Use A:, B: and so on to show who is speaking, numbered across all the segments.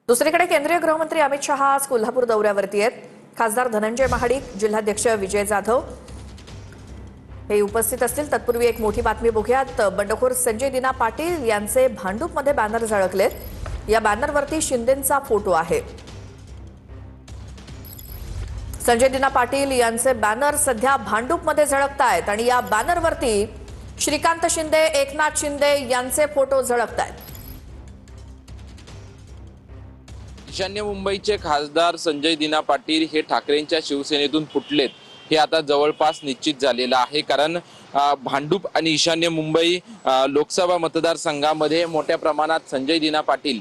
A: दुसरीकडे केंद्रीय गृहमंत्री अमित शहा आज कोल्हापूर दौऱ्यावरती आहेत। खासदार धनंजय महाडिक, जिल्हाध्यक्ष विजय जाधव हे उपस्थित असतील। तत्पूर्वी एक मोठी बातमी बघूयात। बंडखोर संजय दिना पाटील यांचे भांडूपमध्ये बॅनर झळकलेत। या बॅनरवरती शिंदेंचा फोटो आहे। संजय दिना पाटील यांचे बॅनर सध्या भांडूपमध्ये झळकतायत आणि या बॅनरवरती श्रीकांत शिंदे, एकनाथ शिंदे यांचे फोटो झळकतायत।
B: ईशान्य मुंबईचे खासदार संजय दिना पाटील हे ठाकरेंच्या शिवसेनेतून फुटलेत हे आता जवळपास निश्चित झालेलं आहे। कारण भांडूप आणि ईशान्य मुंबई लोकसभा मतदारसंघामध्ये मोठ्या प्रमाणात संजय दिना पाटील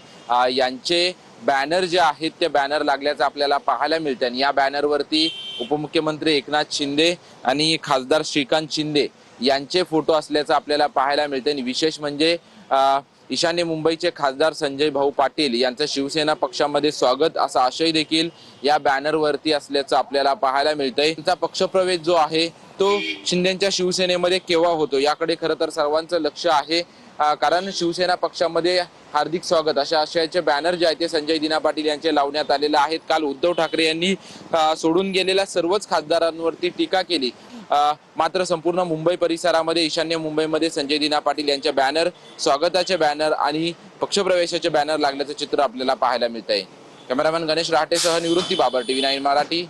B: यांचे बॅनर जे आहेत ते बॅनर लागल्याचं आपल्याला पाहायला मिळतं। आणि या बॅनरवरती उपमुख्यमंत्री एकनाथ शिंदे आणि खासदार श्रीकांत शिंदे यांचे फोटो असल्याचं आपल्याला पाहायला मिळतं। आणि विशेष म्हणजे ईशान्य मुंबईचे खासदार संजय भाऊ पाटील यांचं शिवसेना पक्षामध्ये स्वागत असा आशय देखील या बॅनरवरती असल्याचं आपल्याला पाहायला मिळतंय। त्यांचा पक्षप्रवेश जो आहे तो शिंदेच्या शिवसेनेमध्ये केव्हा होतो याकडे खरं तर सर्वांचं लक्ष आहे। कारण शिवसेना पक्षामध्ये हार्दिक स्वागत अशा आशयाचे बॅनर जे आहेत ते संजय दिना पाटील यांचे लावण्यात आलेले आहेत। काल उद्धव ठाकरे यांनी सोडून गेलेल्या सर्वच खासदारांवरती टीका केली। मात्र संपूर्ण मुंबई परिसरामध्ये ईशान्य मुंबईमध्ये संजय दिना पाटील यांचे बॅनर, स्वागताचे बॅनर आणि पक्षप्रवेशाचे बॅनर लागल्याचं चित्र आपल्याला पाहायला मिळतंय। कॅमेरामॅन गणेश राहटेसह निवृत्ती बाबर, TV9 मराठी।